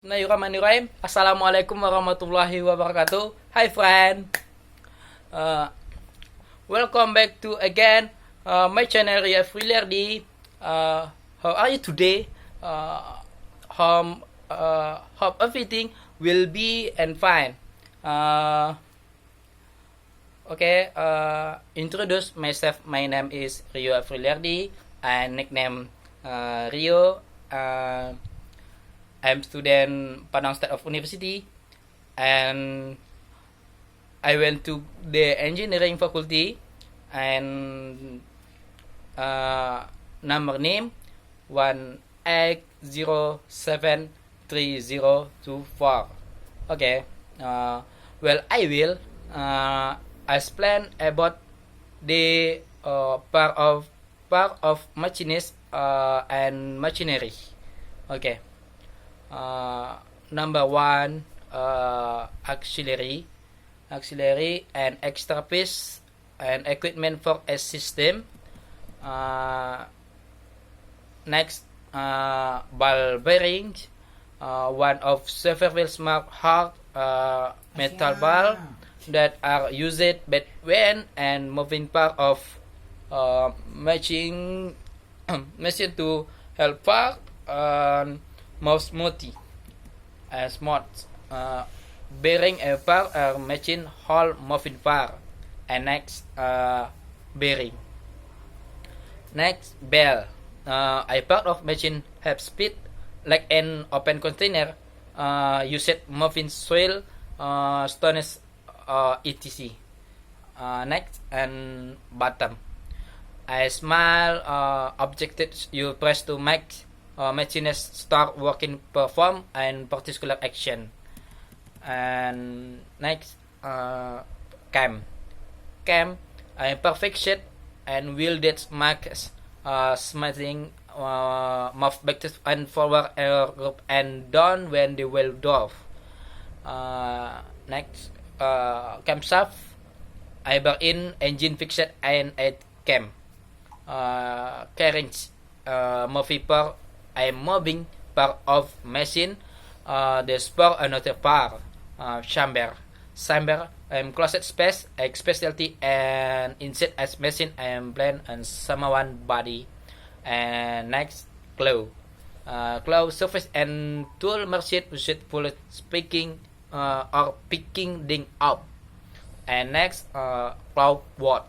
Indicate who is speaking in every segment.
Speaker 1: Bismillahirrahmanirrahim. Assalamualaikum warahmatullahi wabarakatuh. Hi friend. Uh, Welcome back to again my channel Ria Freelerdi. How are you today? Hope everything will be and fine. Okay. Introduce myself. My name is Rio Freelerdi and nickname Rio. I'm student Padang State of University, and I went to the engineering faculty, and number name 1X073024. Okay. Well, I will explain about the part of machinist and machinery. Okay. Number one, auxiliary and extra piece and equipment for a system. Next, ball bearings, one of several smart hard metal ball that are used between and moving part of machine machine to help part more smoothly as smooth bearing a part machine whole moving part. And next, bearing. Next, bell. A part of machine have speed like an open container. Used moving soil, stones, etc. Next, and bottom. A small object that you press to make machinist start working, perform and particular action. And next, cam. Cam, a perfect shape and wheel that marks smoothing move back and forward up and down when the wheel drove. Next, camshaft, a bar in engine fixed and a cam. Carriage, moving part, a moving part of machine. The spur another part. Chamber, closet space, a specialty and insert as machine and blend and someone body. And next, claw. Claw surface and tool machine used for speaking or picking thing up. And next, claw work.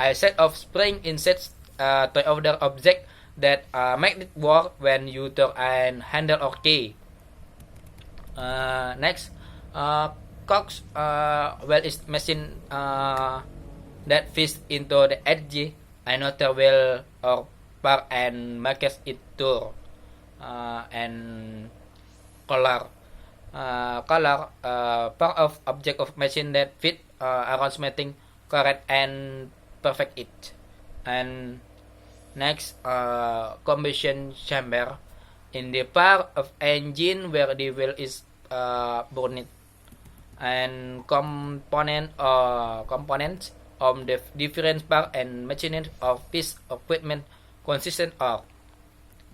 Speaker 1: A set of spring insets to other object that make it work when you turn and handle or key. Next, cogs, well is machine that fits into the edge another wheel or part and makes it turn. And color, part of object of machine that fit arrangement correct and perfect it. And next, combustion chamber, in the part of engine where the wheel is burned. And components of the different part and machinery of piece of equipment consistent of.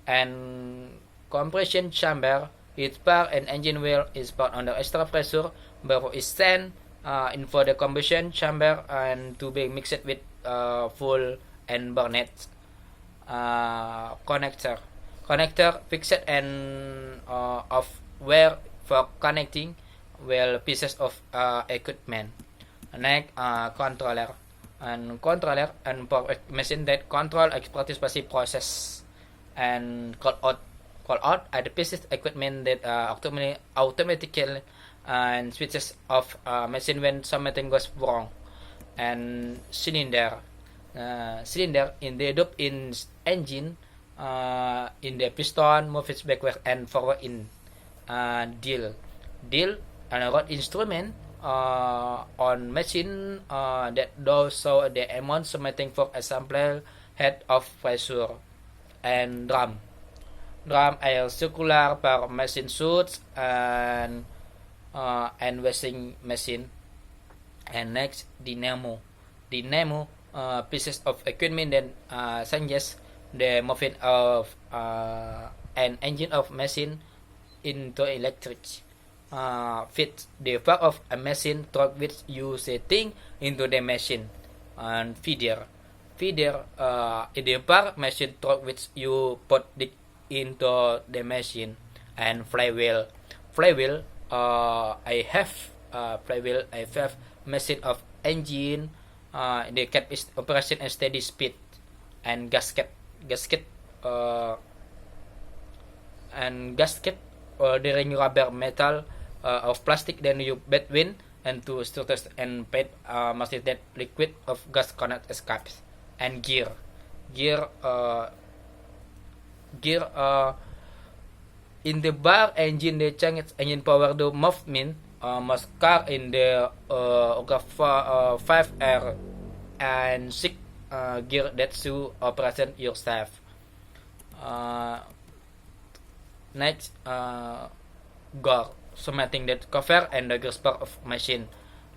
Speaker 1: And compression chamber, its part and engine wheel is put under extra pressure before it sent in for the combustion chamber and to be mixed with fuel and burnet. Connector fixed and of where for connecting well pieces of equipment. Next, controller and for machine that control participation process. And call out are the pieces equipment that automatically and switches off machine when something goes wrong. And cylinder in the loop in engine, in the piston moves backward and forward in. Deal and a rod instrument on machine that does so the amount submitting for example head of pressure. And drum a circular per machine suits and washing machine. And next, dynamo pieces of equipment that changes the movement of an engine of machine into electric fit the part of a machine truck which you setting into the machine. And feeder is the part machine truck which you put it into the machine. And flywheel I have machine of engine, the cap is operation and steady speed. And uh, gasket ordering rubber metal of plastic then you between and to structures and paid must that liquid of gas connect escapes. And gear gear in the bar engine the change engine power the movement must car in the 5 and 6 gear that you operation yourself. Next, gore something that cover and the girls part of machine.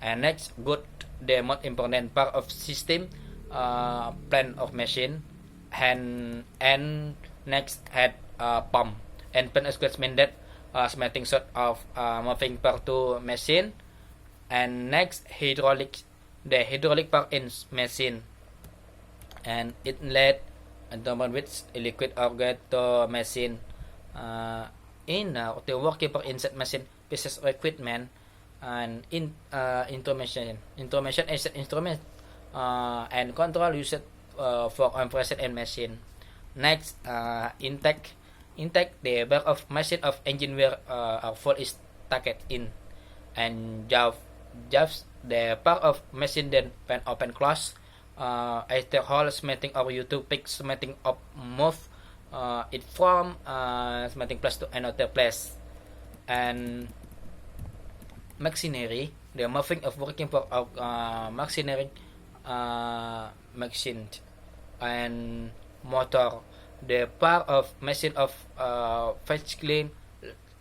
Speaker 1: And next, good the most important part of system plan of machine. And next had pump and pen equipment that smithing sort of moving part to machine. And next hydraulic the hydraulic part in machine. And inlet and the one which liquid or get to machine. In the working part inside machine pieces of equipment. And instrumentation is an instrument and control used for operation and machine. Next, intake the back of machine of engine where full is tucked in. And jobs the part of machine then when open close. After whole smithing or you to pick smithing up move it from smithing place to another place. And machinery the moving of working part of machinery machine. And motor the part of machine of fetch clean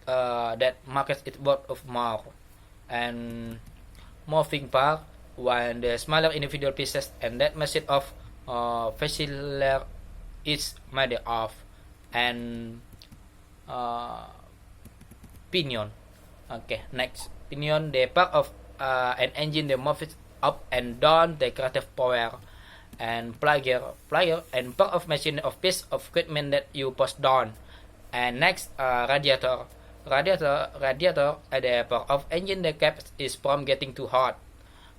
Speaker 1: that markets it worth of more. And moving part when the smaller individual pieces and that machine of faciler is made of. And pinion. Okay, next pinion the part of an engine that moves up and down the creative power. And plugger and part of machine of piece of equipment that you push down. And next radiator the part of engine that keeps is from getting too hot.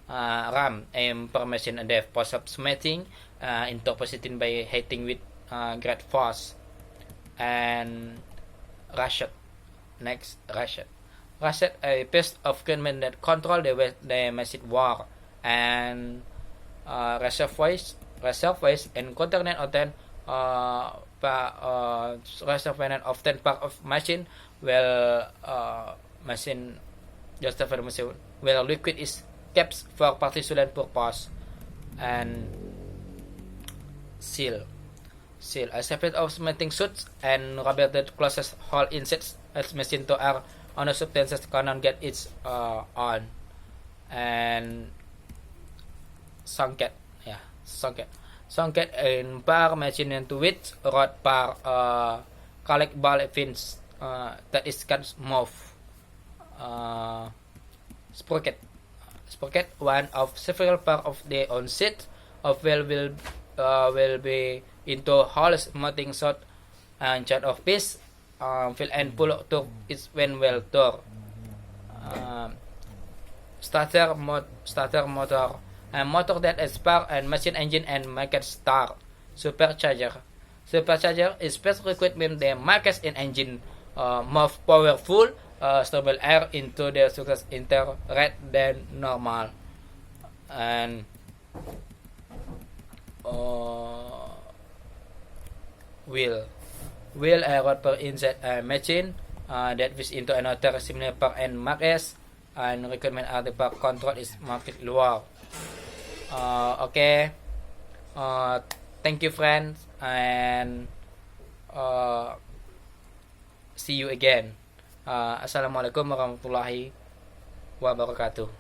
Speaker 1: Ram and per machine and the process of smithing into position by heating with great force. And ratchet a piece of equipment that control the machine war. And reservoirs and container often reservoir often part of machine machine just for machine where liquid is kept for particular purpose. And seal a separate of smithing suits and rubber that closes hole insets as machine to air on the substances cannot get its on. And socket in par machine into which rod par collect ball fins that is can move. Sprocket one of several part of the onset of well will be into holes mounting shot and chart of piece fill and pull to it when well tore. Starter motor and motor that is spark and machine engine and market start. Supercharger is special equipment that markets in engine move powerful stable air into the success inter rate than normal. And wheel a rod per inside machine that fits into another similar part and markets. And requirement are the part control is market lower. Okay. Thank you friends and see you again. Assalamualaikum warahmatullahi wabarakatuh.